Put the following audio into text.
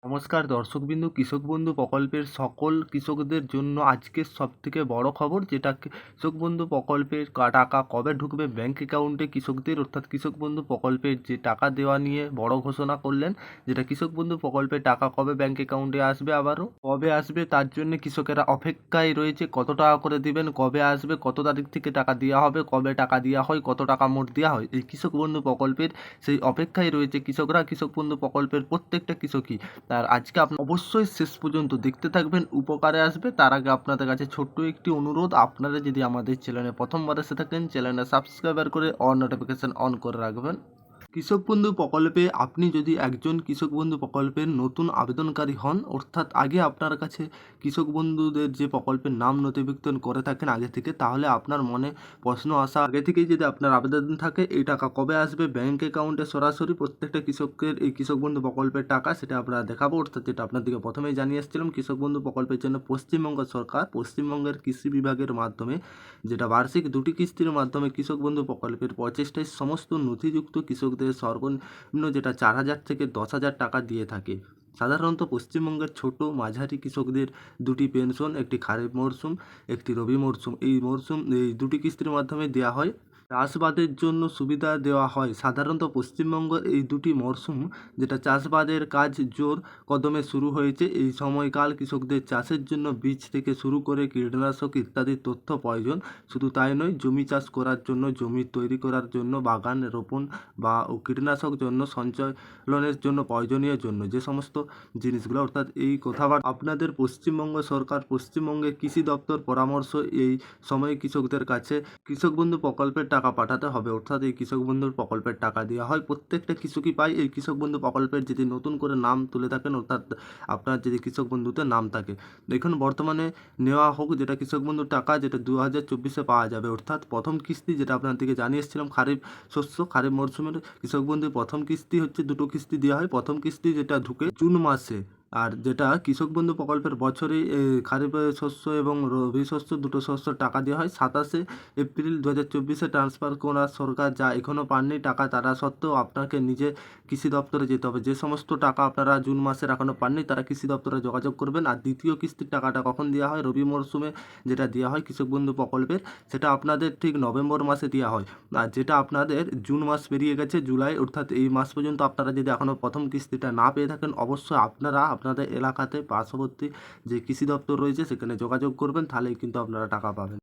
নমস্কার দর্শকবিন্দু, কৃষক বন্ধু প্রকল্পের সকল কৃষকদের জন্য আজকের সবথেকে বড় খবর, যেটা কৃষক বন্ধু প্রকল্পের টাকা কবে ঢুকবে ব্যাংক অ্যাকাউন্টে কৃষকদের, অর্থাৎ কৃষক বন্ধু প্রকল্পের যে টাকা দেওয়া নিয়ে বড় ঘোষণা করলেন, যেটা কৃষক বন্ধু প্রকল্পের টাকা কবে ব্যাংক অ্যাকাউন্টে আসবে, আবারও কবে আসবে তার জন্য কৃষকেরা অপেক্ষায় রয়েছে। কত টাকা করে দিবেন, কবে আসবে, কত তারিখ থেকে টাকা দেওয়া হবে, কবে টাকা দেওয়া হয়, কত টাকা মোট দেওয়া হয়, এই কৃষক বন্ধু প্রকল্পের সেই অপেক্ষায় রয়েছে কৃষকরা। কৃষক বন্ধু প্রকল্পের প্রত্যেকটা কৃষকই আর আজকে আপনি অবশ্যই শেষ পর্যন্ত দেখতে থাকবেন, উপকারে আসবে। তার আগে আপনাদের কাছে ছোট্ট একটি অনুরোধ, আপনারা যদি আমাদের চ্যানেলে প্রথমবার এসে থাকেন, চ্যানেলটা সাবস্ক্রাইবার করে অল নোটিফিকেশন অন করে রাখবেন। কৃষক বন্ধু প্রকল্পে আপনি যদি একজন কৃষক বন্ধু প্রকল্পের নতুন আবেদনকারী হন, অর্থাৎ আগে আপনার কাছে কৃষক বন্ধুদের যে প্রকল্পের নাম নথিভুক্ত করে থাকেন আগে থেকে, তাহলে আপনার মনে প্রশ্ন আসা আগে থেকেই যদি আপনার আবেদন থাকে, এই টাকা কবে আসবে ব্যাংক অ্যাকাউন্টে সরাসরি প্রত্যেকটা কৃষকের, এই কৃষক বন্ধু প্রকল্পের টাকা, সেটা আমরা দেখাবো। অর্থাৎ যেটা আপনাদেরকে প্রথমেই জানিয়ে এসেছিলাম, কৃষক বন্ধু প্রকল্পের জন্য পশ্চিমবঙ্গ সরকার পশ্চিমবঙ্গের কৃষি বিভাগের মাধ্যমে, যেটা বার্ষিক 2টি কিস্তির মাধ্যমে কৃষক বন্ধু প্রকল্পের প্রচেষ্টায় সমস্ত নথিযুক্ত কৃষকদের সর্বনিম্ন যেটা 4,000 থেকে 10,000 টাকা দিয়ে থাকে। সাধারণত পশ্চিমবঙ্গের ছোট মাঝারি কৃষকদের 2টি পেনশন, একটি খারিফ মরশুম, একটি রবি মরশুম, এই 2টি কিস্তির মাধ্যমে দেওয়া হয়। চাষবাদের জন্য সুবিধা দেওয়া হয়। সাধারণত পশ্চিমবঙ্গ এই 2টি মরশুম, যেটা চাষবাদের কাজ জোর কদমে শুরু হয়েছে। এই সময়কাল কৃষকদের চাষের জন্য বীজ থেকে শুরু করে কীটনাশক ইত্যাদি তথ্য প্রয়োজন। শুধু তাই নয়, জমি চাষ করার জন্য, জমি তৈরি করার জন্য, বাগান রোপণ বা কীটনাশক জন্য সঞ্চালনের জন্য প্রয়োজনীয় জন্য যে সমস্ত জিনিসগুলো, অর্থাৎ এই কথাবার্তা আপনাদের পশ্চিমবঙ্গ সরকার, পশ্চিমবঙ্গের কৃষি দপ্তর পরামর্শ এই সময়ে কৃষকদের কাছে কৃষক বন্ধু প্রকল্পের টাকা পাঠাতে হবে। অর্থাৎ এই কৃষক বন্ধুর প্রকল্পের টাকা দেওয়া হয়, প্রত্যেকটা কৃষকই পায়। এই কৃষক বন্ধু প্রকল্পের যদি নতুন করে নাম তুলে থাকেন, অর্থাৎ আপনার যদি কৃষক বন্ধুতে নাম থাকে, দেখুন বর্তমানে নেওয়া হোক যেটা কৃষক বন্ধুর টাকা, যেটা 2024-এ পাওয়া যাবে। অর্থাৎ প্রথম কিস্তি, যেটা আপনাদেরকে জানিয়ে এসেছিলাম, খারিফ মরশুমের কৃষক বন্ধুর প্রথম কিস্তি হচ্ছে, 2টো কিস্তি দেওয়া হয়। প্রথম কিস্তি যেটা ঢুকে জুন মাসে, আর যেটা কৃষক বন্ধু প্রকল্পের বছরে খারিফ শস্য এবং রবি শস্য, 2টো শস্য টাকা দেওয়া হয়। 27 এপ্রিল 2024-এ ট্রান্সফার করা সরকার যা এখনও পাননি টাকা, তারা সত্ত্বেও আপনাকে নিজে কৃষি দপ্তরে যেতে হবে। যে সমস্ত টাকা আপনারা জুন মাসের এখনও পাননি, তারা কৃষি দপ্তরে যোগাযোগ করবেন। আর দ্বিতীয় কিস্তির টাকাটা কখন দেওয়া হয়, রবি মরশুমে যেটা দেওয়া হয় কৃষক বন্ধু প্রকল্পের, সেটা আপনাদের ঠিক নভেম্বর মাসে দেওয়া হয়। আর যেটা আপনাদের জুন মাস পেরিয়ে গেছে, জুলাই, অর্থাৎ এই মাস পর্যন্ত আপনারা যদি এখনও প্রথম কিস্তিটা না পেয়ে থাকেন, অবশ্যই আপনারা আপনাদের এলাকাতে পার্শ্ববর্তী যে কৃষি দপ্তর রয়েছে সেখানে যোগাযোগ করবেন, তাহলেই কিন্তু আপনারা টাকা পাবেন।